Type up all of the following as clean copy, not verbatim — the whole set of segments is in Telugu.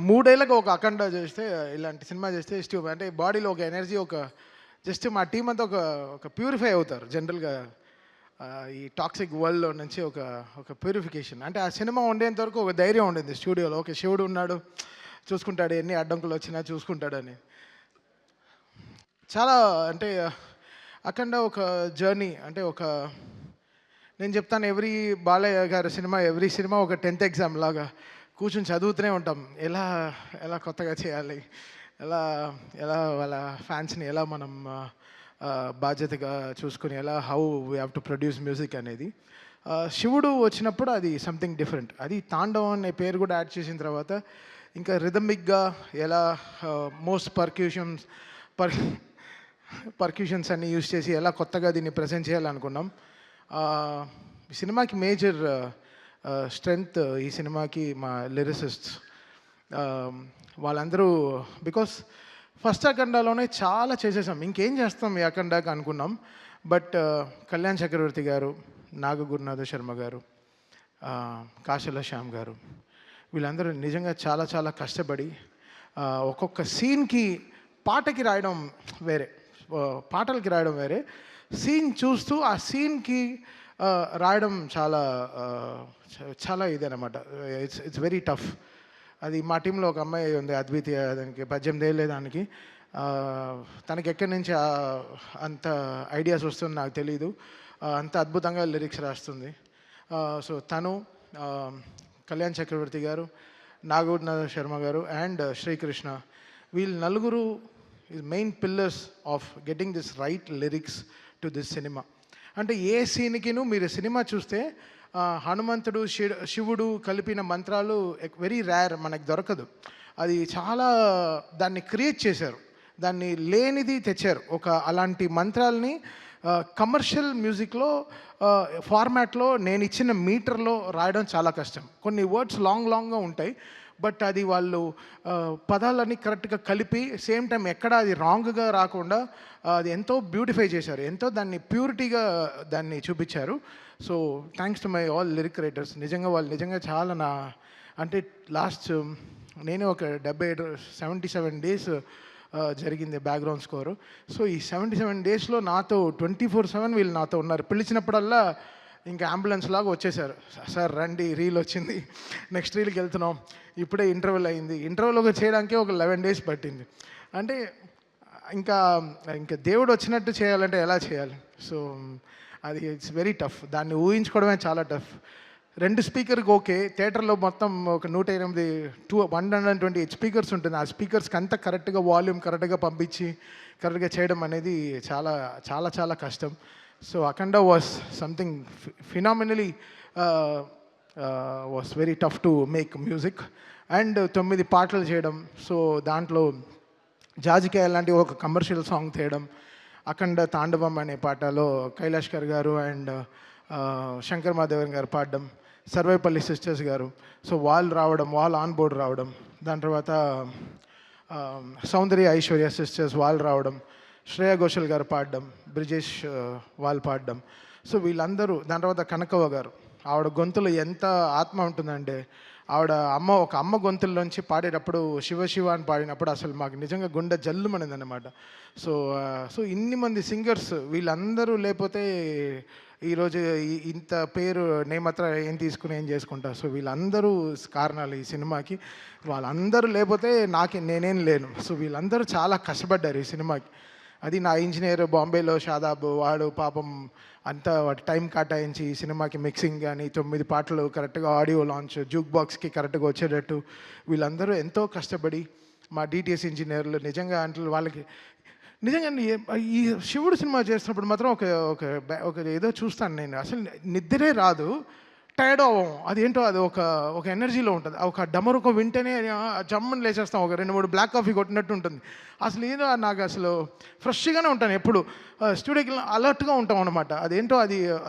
మూడేళ్ళకి ఒక అఖండ చేస్తే, ఇలాంటి సినిమా చేస్తే అంటే బాడీలో ఒక ఎనర్జీ, ఒక జస్ట్ మా టీం అంతా ఒక ఒక ప్యూరిఫై అవుతారు జనరల్గా. ఈ టాక్సిక్ వరల్డ్లో నుంచి ఒక ఒక ప్యూరిఫికేషన్. అంటే ఆ సినిమా ఉండేంత వరకు ఒక ధైర్యం ఉండింది స్టూడియోలో. ఓకే, శివుడు ఉన్నాడు, చూసుకుంటాడు, ఎన్ని అడ్డంకులు వచ్చినా చూసుకుంటాడని. చాలా అంటే అఖండ ఒక జర్నీ. అంటే ఒక నేను చెప్తాను, బాలయ్య గారి సినిమా, ఎవ్రీ సినిమా ఒక 10th ఎగ్జామ్ లాగా కూర్చొని చదువుతూనే ఉంటాం. ఎలా ఎలా కొత్తగా చేయాలి, ఎలా ఎలా వాళ్ళ ఫ్యాన్స్ని ఎలా మనం బాధ్యతగా చూసుకుని, how we have to produce music అనేది. శివుడు వచ్చినప్పుడు అది సంథింగ్ డిఫరెంట్. అది తాండవం అనే పేరు కూడా యాడ్ చేసిన తర్వాత ఇంకా రిథమిక్గా ఎలా మోస్ట్ పర్క్యూషన్స్ అన్ని యూజ్ చేసి ఎలా కొత్తగా దీన్ని ప్రజెంట్ చేయాలనుకున్నాం. ఈ సినిమాకి మేజర్ స్ట్రెంగ్త్, ఈ సినిమాకి మా లిరిసిస్ట్స్. వాళ్ళందరూ బికాస్ ఫస్ట్ అఖండాలోనే చాలా చేసేసాం, ఇంకేం చేస్తాం ఈ అఖండాకి అనుకున్నాం. బట్ కళ్యాణ్ చక్రవర్తి గారు, నాగగురునాథ శర్మ గారు, కాశల శ్యామ్ గారు, వీళ్ళందరూ నిజంగా చాలా చాలా కష్టపడి ఒక్కొక్క సీన్కి పాటకి రాయడం వేరే, పాటలకి రాయడం వేరే, సీన్ చూస్తూ ఆ సీన్కి రాయడం చాలా చాలా ఇదనమాట. It's very tough. అది మా టీంలో ఒక అమ్మాయి ఉంది, అద్వితీయ. దానికి 18 ఏళ్ళే దానికి. తనకి ఎక్కడి నుంచి అంత ఐడియాస్ వస్తుంది నాకు తెలీదు. అంత అద్భుతంగా లిరిక్స్ రాస్తుంది. సో తను, కళ్యాణ్ చక్రవర్తి గారు, నాగూర్నాథ శర్మ గారు అండ్ శ్రీకృష్ణ, వీళ్ళు నలుగురు main pillars of getting this right lyrics to this cinema. అంటే ఏ సీన్కిను మీరు సినిమా చూస్తే హనుమంతుడు, శివుడు కలిపిన మంత్రాలు వెరీ రేర్, మనకు దొరకదు. అది చాలా దాన్ని క్రియేట్ చేశారు, దాన్ని లేనిది తెచ్చారు. అలాంటి మంత్రాలని కమర్షియల్ మ్యూజిక్లో ఫార్మాట్లో నేను ఇచ్చిన మీటర్లో రాయడం చాలా కష్టం. కొన్ని వర్డ్స్ లాంగ్గా ఉంటాయి, బట్ అది వాళ్ళు పదాలని కరెక్ట్గా కలిపి సేమ్ టైం ఎక్కడ అది రాంగ్గా రాకుండా అది ఎంతో బ్యూటిఫై చేశారు, ఎంతో దాన్ని ప్యూరిటీగా దాన్ని చూపించారు. So thanks to my all lyric writers. నిజంగా వాళ్ళు నిజంగా చాలా అంటే లాస్ట్ నేనే ఒక 77 డేస్ జరిగింది బ్యాక్గ్రౌండ్ స్కోరు. సో ఈ 77 డేస్లో నాతో 24/7 వీళ్ళు నాతో ఉన్నారు. పిలిచినప్పుడల్లా ఇంకా అంబులెన్స్ లాగా వచ్చేసారు. సార్ రండి, రీల్ వచ్చింది, నెక్స్ట్ రీల్కి వెళ్తున్నాం, ఇప్పుడే ఇంటర్వెల్ అయింది. ఇంటర్వెల్ చేయడానికి ఒక 11 డేస్ పట్టింది. అంటే ఇంకా ఇంకా దేవుడు వచ్చినట్టు చేయాలంటే ఎలా చేయాలి? సో అది ఇట్స్ వెరీ టఫ్. దాన్ని ఊహించుకోవడమే చాలా టఫ్. 2 స్పీకర్కి ఓకే, థియేటర్లో మొత్తం ఒక 128 స్పీకర్స్ ఉంటుంది. ఆ స్పీకర్స్కి అంతా కరెక్ట్గా వాల్యూమ్ కరెక్ట్గా పంపించి కరెక్ట్గా చేయడం అనేది చాలా చాలా చాలా కష్టం. So Akhanda was something phenomenally was very tough to make music. And 9 పాటలు చేయడం, సో దాంట్లో జాజికాయ లాంటి ఒక కమర్షియల్ సాంగ్ చేయడం, అఖండ తాండవం అనే పాటలో కైలాష్కర్ గారు అండ్ శంకర్ మాధవన్ గారు పాడడం, సర్వేపల్లి సిస్టర్స్ గారు, సో వాళ్ళు రావడం, వాళ్ళు ఆన్ బోర్డ్ రావడం, దాని తర్వాత సౌందర్య ఐశ్వర్య సిస్టర్స్ వాళ్ళు రావడం, శ్రేయా ఘోషల్ గారు పాడడం, బ్రిజేష్ వాళ్ళు పాడడం. సో వీళ్ళందరూ, దాని తర్వాత కనకవ్వ గారు, ఆవిడ గొంతులో ఎంత ఆత్మ ఉంటుందంటే, ఒక అమ్మ గొంతుల్లోంచి పాడేటప్పుడు శివ శివ అని పాడినప్పుడు అసలు మాకు నిజంగా గుండె జల్లుమనింది అనమాట. సో ఇన్ని మంది సింగర్స్, వీళ్ళందరూ లేకపోతే ఈరోజు ఇంత పేరు నేమత్ర ఏం తీసుకుని ఏం చేసుకుంటా. సో వీళ్ళందరూ కారణాలు ఈ సినిమాకి. వాళ్ళందరూ లేకపోతే నేనేం లేను. సో వీళ్ళందరూ చాలా కష్టపడ్డారు ఈ సినిమాకి. అది నా ఇంజనీర్ బాంబేలో షాదాబ్, వాడు పాపం అంతా వాటి టైం కేటాయించి ఈ సినిమాకి మిక్సింగ్ కానీ 9 పాటలు కరెక్ట్గా ఆడియో లాంచ్, జూక్ బాక్స్కి కరెక్ట్గా వచ్చేటట్టు వీళ్ళందరూ ఎంతో కష్టపడి, మా డిటిఎస్ ఇంజనీర్లు నిజంగా అంటే వాళ్ళకి నిజంగా ఈ శివుడు సినిమా చేస్తున్నప్పుడు మాత్రం ఒక ఏదో చూస్తాను నేను, అసలు నిద్రే రాదు, టైర్డ్ అవ్వం. అదేంటో అది ఒక ఎనర్జీలో ఉంటుంది. ఒక డమరుకో వింటేనే జమ్మని లేచేస్తాం, ఒక 2-3 బ్లాక్ కాఫీ కొట్టినట్టు ఉంటుంది. అసలు ఏదో నాకు అసలు ఫ్రెష్గానే ఉంటాను, ఎప్పుడు స్టూడియోకి అలర్ట్గా ఉంటాం అనమాట. అదేంటో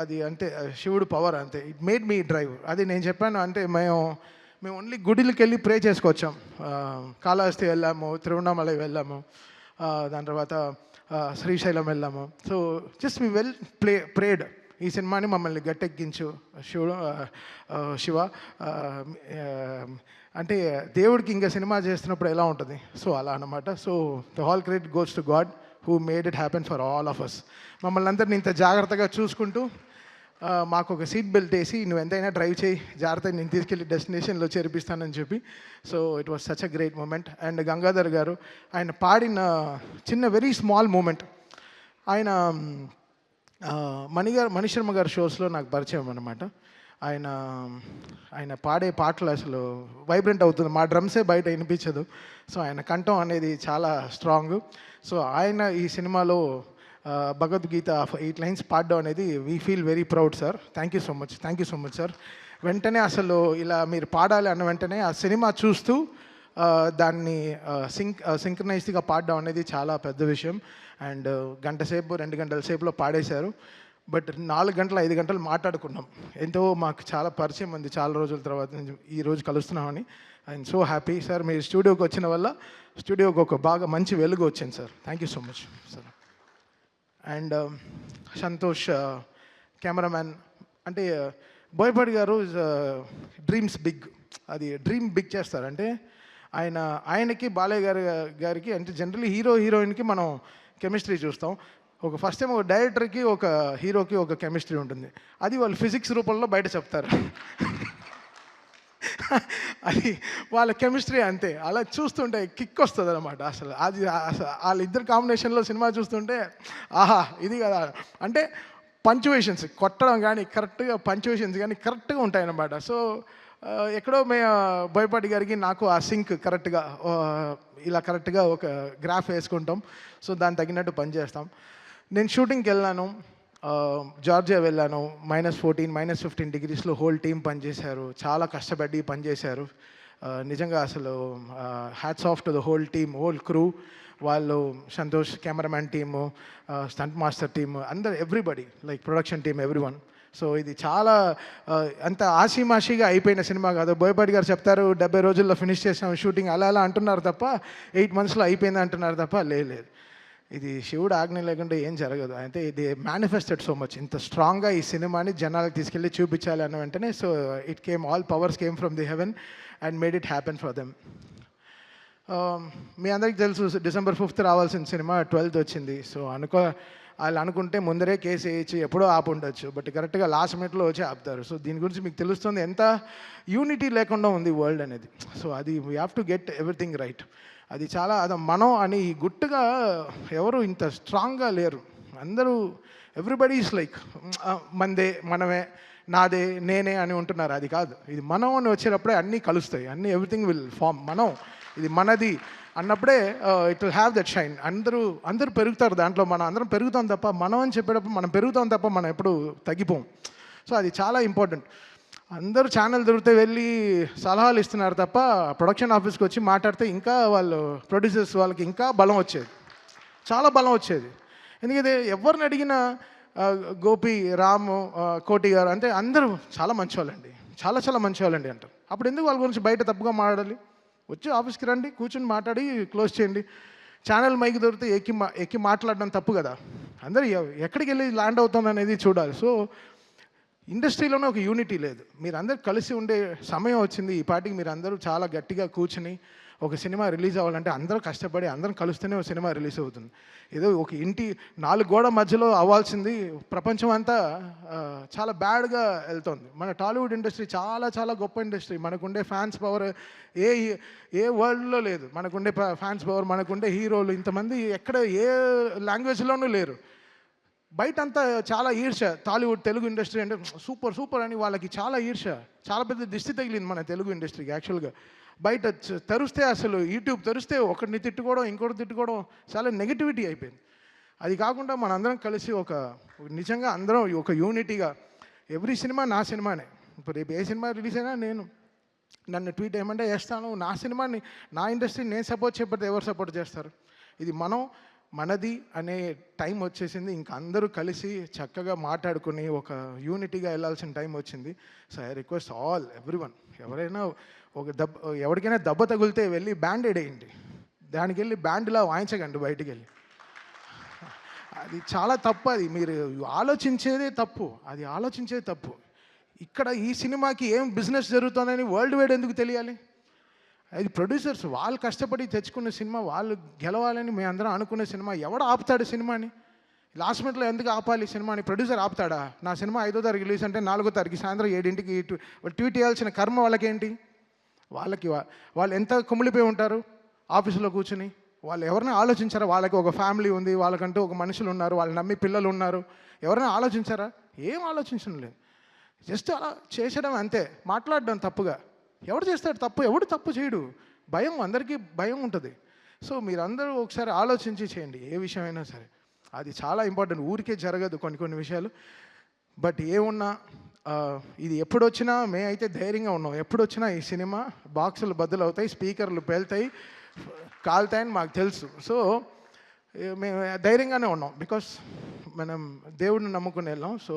అది అంతే, శివుడు పవర్ అంతే. It made me drive. అది నేను చెప్పాను. అంటే మేము ఓన్లీ గుడికి వెళ్ళి ప్రే చేసుకొచ్చాం. కాళహస్తి వెళ్ళాము, తిరువణామలై వెళ్ళాము, దాని తర్వాత శ్రీశైలం వెళ్ళాము. So just we prayed. ఈ సినిమాని మమ్మల్ని గట్టెక్కించు శివ ఆ, ఆ, అంటే దేవుడికి ఇంకా సినిమా చేస్తున్నప్పుడు ఎలా ఉంటుంది, సో అలా అనమాట. So the whole credit goes to God who made it happen for all of us. మమ్మల్ని అందరినీ ఇంత జాగ్రత్తగా చూసుకుంటూ మాకు ఒక సీట్ బెల్ట్ వేసి నువ్వు ఎంతైనా డ్రైవ్ చేయి, జాగ్రత్తగా నేను తీసుకెళ్ళి డెస్టినేషన్లో చేర్పిస్తానని చెప్పి. So it was such a great moment. And Gangadhar garu ఆయన పాడిన చిన్న వెరీ స్మాల్ మూమెంట్, ఆయన మణిశర్మ గారి షోస్లో నాకు పరిచయం అనమాట. ఆయన ఆయన పాడే పాటలు అసలు వైబ్రెంట్ అవుతుంది, మా డ్రమ్సే బయట వినిపించదు. సో ఆయన కంఠం అనేది చాలా స్ట్రాంగ్. సో ఆయన ఈ సినిమాలో భగవద్గీత 8 లైన్స్ పాడడం అనేది we feel very proud sir. Thank you so much sir. వెంటనే అసలు ఇలా మీరు పాడాలి అన్న వెంటనే ఆ సినిమా చూస్తూ దాన్ని సింక్రనైజ్డ్గా పాడడం అనేది చాలా పెద్ద విషయం. అండ్ గంట సేపు 2 గంటల సేపులో పాడేశారు. బట్ 4 గంటలు 5 గంటలు మాట్లాడుకున్నాం. ఎంతో మాకు చాలా పరిచయం ఉంది చాలా రోజుల తర్వాత ఈ రోజు కలుస్తున్నామని. I'm so happy sir. మీరు స్టూడియోకి వచ్చిన వల్ల స్టూడియోకి ఒక బాగా మంచి వెలుగు వచ్చింది sir. Thank you so much sir. And Santosh cameraman, అంటే బోయపాటి గారు డ్రీమ్స్ బిగ్, అది డ్రీమ్ బిగ్ చేస్తారు. అంటే ఆయనకి బాలయ్య గారికి అంటే జనరల్లీ హీరోయిన్కి మనం కెమిస్ట్రీ చూస్తాం. ఒక ఫస్ట్ టైం ఒక డైరెక్టర్కి ఒక హీరోకి ఒక కెమిస్ట్రీ ఉంటుంది, అది వాళ్ళు ఫిజిక్స్ రూపంలో బయట చెప్తారు. అది వాళ్ళ కెమిస్ట్రీ అంతే. అలా చూస్తుంటే కిక్ వస్తుంది అనమాట. అసలు వాళ్ళిద్దరు కాంబినేషన్లో సినిమా చూస్తుంటే ఆహా ఇది కదా. అంటే పంచువేషన్స్ కొట్టడం కానీ కరెక్ట్గా పంచువేషన్స్ కానీ కరెక్ట్గా ఉంటాయన్నమాట. సో ఎక్కడో బోయపాటి గారికి నాకు ఆ సింక్ కరెక్ట్గా ఇలా కరెక్ట్గా ఒక గ్రాఫ్ వేసుకుంటాం. సో దానికి తగినట్టు పనిచేస్తాం. నేను షూటింగ్కి వెళ్ళాను, జార్జియా వెళ్ళాను. -14 -15 డిగ్రీస్లో హోల్ టీం పనిచేశారు, చాలా కష్టపడి పనిచేశారు. నిజంగా అసలు hats off to the whole team, whole crew. వాళ్ళు Santosh cameraman team, stunt master team, అందరు everybody, like production team, everyone. So ఇది చాలా అంత ఆషిమాషిగా అయిపోయిన సినిమా కాదు. బోయపాటి గారు చెప్తారు 70 రోజుల్లో ఫినిష్ చేసాం షూటింగ్, అలా అంటున్నారు తప్ప 8 monthsలో అయిపోయింది అంటున్నారు తప్ప లేదు. ఇది శివుడు ఆజ్ఞ లేకుండా ఏం జరగదు. అయితే ఇది మేనిఫెస్టెడ్ సో మచ్, ఇంత స్ట్రాంగ్గా ఈ సినిమాని జనాలకు తీసుకెళ్ళి చూపించాలి అన్న వెంటనే so it came, all powers came from the heaven and made it happen for them. మీ అందరికీ తెలుసు December 5th రావాల్సిన సినిమా 12th వచ్చింది. సో వాళ్ళు అనుకుంటే ముందరే కేసు వేయించి ఎప్పుడో ఆపు ఉండొచ్చు, బట్ కరెక్ట్గా లాస్ట్ మినిట్లో వచ్చి ఆపుతారు. సో దీని గురించి మీకు తెలుస్తుంది ఎంత యూనిటీ లేకుండా ఉంది వరల్డ్ అనేది. సో అది we have to get everything right. అది చాలా మనం అని గుట్టుగా ఎవరు ఇంత స్ట్రాంగ్గా లేరు. అందరూ ఎవ్రీబడి ఈస్ లైక్ మనదే, మనమే, నాదే, నేనే అని ఉంటున్నారు. అది కాదు, ఇది మనం అని వచ్చేటప్పుడే అన్నీ కలుస్తాయి, అన్నీ ఎవ్రీథింగ్ విల్ ఫామ్. మనం ఇది మనది అన్నప్పుడే it will have that shine. అందరూ పెరుగుతారు దాంట్లో, మనం అందరం పెరుగుతాం తప్ప, మనం అని చెప్పేటప్పుడు మనం పెరుగుతాం తప్ప మనం ఎప్పుడు తగ్గిపోం. సో అది చాలా ఇంపార్టెంట్. అందరూ ఛానల్ దొరికితే వెళ్ళి సలహాలు ఇస్తున్నారు తప్ప ప్రొడక్షన్ ఆఫీస్కి వచ్చి మాట్లాడితే ఇంకా వాళ్ళు ప్రొడ్యూసర్స్ వాళ్ళకి ఇంకా బలం వచ్చేది, చాలా బలం వచ్చేది. ఎందుకంటే ఎవరిని అడిగినా గోపి, రాము, కోటి గారు అంటే అందరూ చాలా మంచివాళ్ళండి, చాలా మంచివాళ్ళండి అంటారు. అప్పుడు ఎందుకు వాళ్ళ గురించి బయట తప్పుగా మాట్లాడాలి? వచ్చి ఆఫీస్కి రండి, కూర్చొని మాట్లాడి క్లోజ్ చేయండి. ఛానల్ మైక్ దొరికితే ఎక్కి మాట్లాడడం తప్పు కదా. అందరూ ఎక్కడికి వెళ్ళి ల్యాండ్ అవుతుంది అనేది చూడాలి. సో ఇండస్ట్రీలోనే ఒక యూనిటీ లేదు. మీరు అందరు కలిసి ఉండే సమయం వచ్చింది. ఈ పాటికి మీరు అందరూ చాలా గట్టిగా కూర్చుని ఒక సినిమా రిలీజ్ అవ్వాలంటే అందరూ కష్టపడి అందరం కలిస్తేనే ఒక సినిమా రిలీజ్ అవుతుంది. ఏదో ఒక ఇంటి 4 గోడ మధ్యలో అవ్వాల్సింది ప్రపంచం అంతా చాలా బ్యాడ్గా వెళ్తుంది. మన టాలీవుడ్ ఇండస్ట్రీ చాలా గొప్ప ఇండస్ట్రీ. మనకుండే ఫ్యాన్స్ పవర్ ఏ వరల్డ్లో లేదు. మనకుండే ఫ్యాన్స్ పవర్, మనకుండే హీరోలు ఇంతమంది ఎక్కడ ఏ లాంగ్వేజ్లోనూ లేరు. బయట అంతా చాలా ఈర్ష. టాలీవుడ్ తెలుగు ఇండస్ట్రీ అంటే సూపర్ అని వాళ్ళకి చాలా ఈర్ష, చాలా పెద్ద దిష్టి తగిలింది మన తెలుగు ఇండస్ట్రీకి. యాక్చువల్గా బయట తెరిస్తే అసలు యూట్యూబ్ తెరిస్తే ఒకరిని తిట్టుకోవడం, ఇంకోటి తిట్టుకోవడం, చాలా నెగిటివిటీ అయిపోయింది. అది కాకుండా మనందరం కలిసి ఒక నిజంగా అందరం ఒక యూనిటీగా, ఎవ్రీ సినిమా నా సినిమానే. ఇప్పుడు రేపు ఏ సినిమా రిలీజ్ అయినా నన్ను ట్వీట్ ఏమంటే చేస్తాను. నా సినిమాని, నా ఇండస్ట్రీని నేను సపోర్ట్ చేయకపోతే ఎవరు సపోర్ట్ చేస్తారు? ఇది మనది అనే టైం వచ్చేసింది. ఇంకా అందరూ కలిసి చక్కగా మాట్లాడుకుని ఒక యూనిటీగా వెళ్ళాల్సిన టైం వచ్చింది. సో ఐ రిక్వెస్ట్ ఎవ్రీవన్, ఎవరైనా ఎవరికైనా దెబ్బ తగిలితే వెళ్ళి బ్యాండేడ్ వేయండి. దానికి వెళ్ళి బ్యాండ్లా వాయించకండి బయటికి వెళ్ళి. అది చాలా తప్పు. అది మీరు ఆలోచించేదే తప్పు. అది ఆలోచించేదే తప్పు. ఇక్కడ ఈ సినిమాకి ఏం బిజినెస్ జరుగుతుందని వరల్డ్ వైడ్ ఎందుకు తెలియాలి? అది ప్రొడ్యూసర్స్ వాళ్ళు కష్టపడి తెచ్చుకున్న సినిమా, వాళ్ళు గెలవాలని మేము అందరం అనుకునే సినిమా. ఎవడు ఆపుతాడు సినిమాని? లాస్ట్ మినిట్లో ఎందుకు ఆపాలి సినిమాని? ప్రొడ్యూసర్ ఆపుతాడా? నా సినిమా 5వ తారీఖు రిలీజ్ అంటే 4వ తారీఖు సాయంత్రం 7ంటికి ట్వీట్ చేయాల్సిన కర్మ వాళ్ళకేంటి? వాళ్ళు ఎంత కుమిలిపోయి ఉంటారు ఆఫీసులో కూర్చుని. వాళ్ళు ఎవరైనా ఆలోచించారా? వాళ్ళకి ఒక ఫ్యామిలీ ఉంది, వాళ్ళకంటూ ఒక మనుషులు ఉన్నారు, వాళ్ళు నమ్మి పిల్లలు ఉన్నారు. ఎవరైనా ఆలోచించారా? ఏం ఆలోచించడం లేదు. జస్ట్ అలా చేసడం అంతే, మాట్లాడడం తప్పుగా. ఎవడు చేస్తాడు తప్పు? ఎవడు తప్పు చేయడు. భయం, అందరికీ భయం ఉంటుంది. సో మీరందరూ ఒకసారి ఆలోచించి చేయండి ఏ విషయమైనా సరే. అది చాలా ఇంపార్టెంట్. ఊరికే జరగదు కొన్ని విషయాలు. బట్ ఏమున్నా ఇది ఎప్పుడొచ్చినా అయితే ధైర్యంగా ఉన్నాం. ఎప్పుడొచ్చినా ఈ సినిమా బాక్సులు బద్దలవుతాయి, స్పీకర్లు పేలుతాయి, కాలుతాయని మాకు తెలుసు. సో మేము ధైర్యంగానే ఉన్నాం. బికాస్ మనం దేవుడిని నమ్ముకుని వెళ్ళాం. సో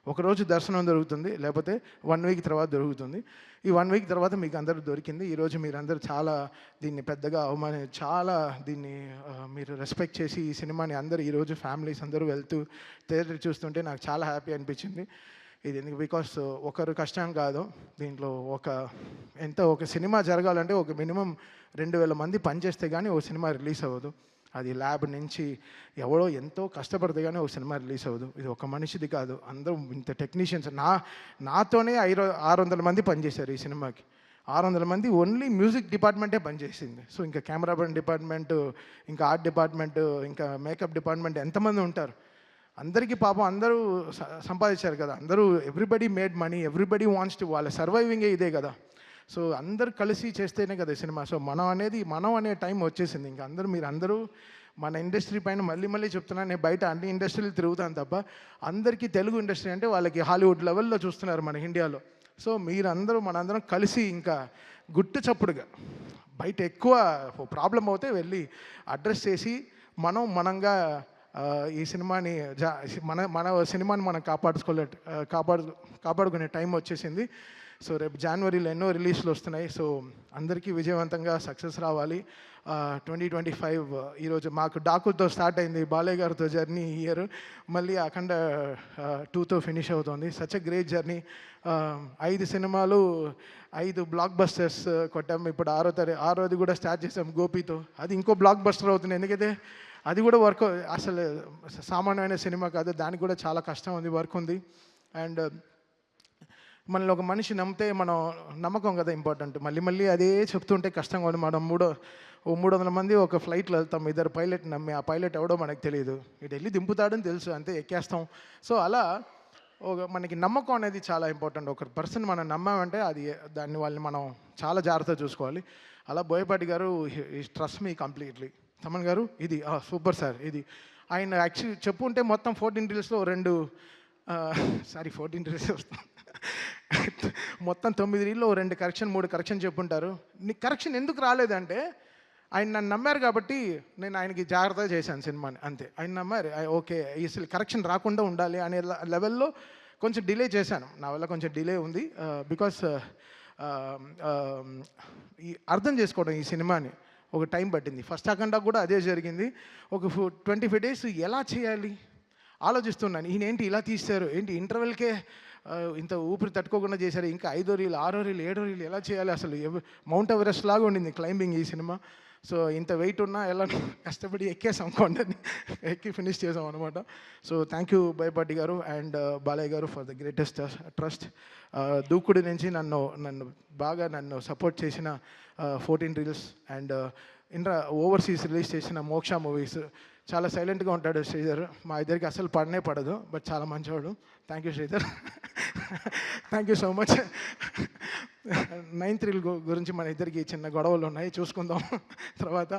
ఒకరోజు దర్శనం దొరుకుతుంది, లేకపోతే 1 వీక్ తర్వాత దొరుకుతుంది. ఈ 1 వీక్ తర్వాత మీకు అందరూ దొరికింది. ఈరోజు మీరందరూ చాలా దీన్ని పెద్దగా చాలా దీన్ని మీరు రెస్పెక్ట్ చేసి ఈ సినిమాని అందరూ ఈరోజు ఫ్యామిలీస్ అందరూ వెళ్తూ థియేటర్ చూస్తుంటే నాకు చాలా హ్యాపీ అనిపించింది. ఇది ఎందుకు? బికాస్ ఒకరు కష్టం కాదు దీంట్లో. ఒక సినిమా జరగాలంటే ఒక మినిమం 2000 మంది పనిచేస్తే కానీ ఒక సినిమా రిలీజ్ అవ్వదు. అది ల్యాబ్ నుంచి ఎవడో ఎంతో కష్టపడితే కానీ ఒక సినిమా రిలీజ్ అవ్వదు. ఇది ఒక మనిషిది కాదు, అందరూ ఇంత టెక్నీషియన్స్. నాతోనే 600 మంది పనిచేశారు ఈ సినిమాకి. 600 మంది ఓన్లీ మ్యూజిక్ డిపార్ట్మెంటే పనిచేసింది. సో ఇంకా కెమెరా డిపార్ట్మెంట్, ఇంకా ఆర్ట్ డిపార్ట్మెంట్, ఇంకా మేకప్ డిపార్ట్మెంట్ ఎంతమంది ఉంటారు? అందరికీ పాపం అందరూ సంపాదించారు కదా. అందరూ everybody made money, everybody wants to, వాళ్ళ సర్వైవింగే ఇదే కదా. సో అందరు కలిసి చేస్తేనే కదా సినిమా. సో మనం అనే టైం వచ్చేసింది. ఇంకా మీరందరూ మన ఇండస్ట్రీ పైన మళ్ళీ చెప్తున్నాను. నేను బయట అన్ని ఇండస్ట్రీలు తిరుగుతాను తప్ప అందరికీ తెలుగు ఇండస్ట్రీ అంటే వాళ్ళకి హాలీవుడ్ లెవెల్లో చూస్తున్నారు మన ఇండియాలో. సో మనందరం కలిసి ఇంకా గుట్టు చప్పుడుగా బయట ఎక్కువ ప్రాబ్లం అవుతే వెళ్ళి అడ్రస్ చేసి మనంగా ఈ సినిమాని మన సినిమాని మనం కాపాడుకునే టైం వచ్చేసింది. సో రేపు జనవరిలో ఎన్నో రిలీజ్లు వస్తున్నాయి. సో అందరికీ విజయవంతంగా సక్సెస్ రావాలి. 2025 ఈరోజు మాకు డాకుతో స్టార్ట్ అయింది, బాలయ్య గారితో జర్నీ ఈ ఇయర్. మళ్ళీ అఖండ 2తో ఫినిష్ అవుతుంది. Such a great journey. 5 సినిమాలు, 5 బ్లాక్ బస్టర్స్ కొట్టాము. ఇప్పుడు 6వది కూడా స్టార్ట్ చేసాం గోపితో. అది ఇంకో బ్లాక్ బస్టర్ అవుతుంది. ఎందుకంటే అది కూడా వర్క్, అసలు సామాన్యమైన సినిమా కాదు, దానికి కూడా చాలా కష్టం ఉంది, వర్క్ ఉంది. అండ్ మనల్ని ఒక మనిషి నమ్మితే మనం నమ్మకం కదా ఇంపార్టెంట్. మళ్ళీ అదే చెప్తుంటే కష్టంగా ఉంది. మనం 300 మంది ఒక ఫ్లైట్లో వెళ్తాం, 2 పైలట్ నమ్మి, ఆ పైలట్ ఎవడో మనకు తెలియదు, ఇటు వెళ్ళి దింపుతాడని తెలుసు, అంతే ఎక్కేస్తాం. సో అలా మనకి నమ్మకం అనేది చాలా ఇంపార్టెంట్. ఒక పర్సన్ మనం నమ్మామంటే వాళ్ళని మనం చాలా జాగ్రత్తగా చూసుకోవాలి. అలా బోయపాటి గారు ట్రస్ట్ మీ కంప్లీట్లీ. తమన్ గారు ఇది సూపర్ సార్. ఇది ఆయన యాక్చువల్లీ చెప్పుంటే మొత్తం 14 రీల్స్లో 14 రీల్స్ వస్తాం, మొత్తం 9 రీల్లో 2 కరెక్షన్ 3 కరెక్షన్ చెప్పుంటారు. నీకు కరెక్షన్ ఎందుకు రాలేదంటే ఆయన నన్ను నమ్మారు కాబట్టి నేను ఆయనకి జాగ్రత్తగా చేశాను సినిమాని, అంతే. ఆయన నమ్మారు, ఓకే అసలు కరెక్షన్ రాకుండా ఉండాలి అనే లెవెల్లో కొంచెం డిలే చేశాను. నా వల్ల కొంచెం డిలే ఉంది. బికాస్ అర్థం చేసుకోవడం ఈ సినిమాని ఒక టైం పట్టింది. ఫస్ట్ అఖండ కూడా అదే జరిగింది. ఒక 25 days ఎలా చేయాలి ఆలోచిస్తున్నాను. ఈయనేంటి ఇలా తీశారు, ఏంటి ఇంటర్వెల్కే ఇంత ఊపిరి తట్టుకోకుండా చేశారు, ఇంకా 5వ రీల్ 6వ రీల్ 7వ రీల్ ఎలా చేయాలి? అసలు మౌంట్ ఎవరెస్ట్ లాగా ఉండింది క్లైంబింగ్ ఈ సినిమా. సో ఇంత వెయిట్ ఉన్నా ఎలా కష్టపడి ఎక్కేసాం, కొండని ఎక్కి ఫినిష్ చేసాం అనమాట. సో థ్యాంక్ యూ బోయపాటి గారు అండ్ బాలయ్య గారు ఫర్ ద గ్రేటెస్ట్ ట్రస్ట్. దూకుడు నుంచి నన్ను బాగా సపోర్ట్ చేసిన 14 రీల్స్ అండ్ ఓవర్సీస్ రిలీజ్ చేసిన మోక్ష మూవీస్. చాలా సైలెంట్గా ఉంటాడు శ్రీధర్, మా ఇద్దరికి అసలు పడదు, బట్ చాలా మంచివాడు. Thank you Sridhar, thank you so much. 9th reel గురించి మన ఇద్దరికి చిన్న గొడవలు ఉన్నాయి, చూసుకుందాం తర్వాత.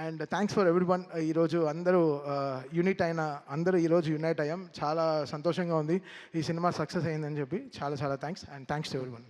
And thanks for everyone. ఈరోజు అందరూ ఈరోజు యునైట్ అయ్యాం. చాలా సంతోషంగా ఉంది ఈ సినిమా సక్సెస్ అయిందని చెప్పి. చాలా thanks and thanks to everyone.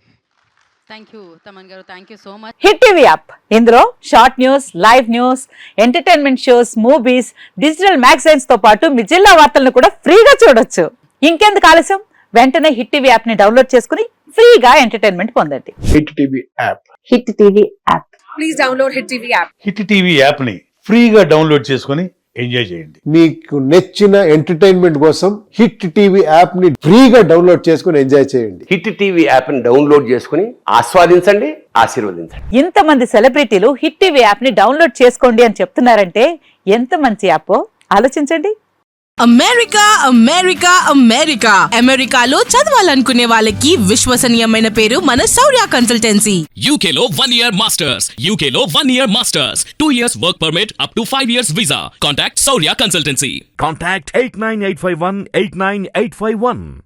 Thank you Thaman గారు, thank you so much. Hit TV app, ఇందులో short news, live news, entertainment shows, movies, digital magazines తో పాటు మీ జిల్లా వార్తలను కూడా ఫ్రీగా చూడొచ్చు. ఇంకెందుకు ఆలస్యం, వెంటనే హిట్ టీవీ యాప్ ని డౌన్లోడ్ చేసుకుని ఫ్రీగా ఎంటర్టైన్మెంట్ పొందండి. Hit TV app, hit TV app, please download hit TV app. Hit TV యాప్ని ఫ్రీగా డౌన్లోడ్ చేసుకొని ఎంజాయ్ చేయండి. మీకు నచ్చిన ఎంటర్టైన్మెంట్ కోసం హిట్ టీవీ యాప్ ని ఫ్రీగా డౌన్లోడ్ చేసుకుని ఎంజాయ్ చేయండి. హిట్ టీవీ యాప్ని డౌన్లోడ్ చేసుకుని ఆస్వాదించండి, ఆశీర్వదించండి. ఇంతమంది సెలబ్రిటీలు హిట్ టీవీ యాప్ ని డౌన్లోడ్ చేసుకోండి అని చెప్తున్నారంటే ఎంత మంచి యాప్ ఆలోచించండి. అమెరికా అమెరికా అమెరికా అమెరికాలో చదవాలనుకునే వాళ్ళకి విశ్వసనీయమైన పేరు మన శౌర్య కన్సల్టెన్సీ. UK లో 1 year masters, UK లో 1 year masters, 2 years work permit up to 5 years visa. Contact Saurya Consultancy. Contact 89851 89851.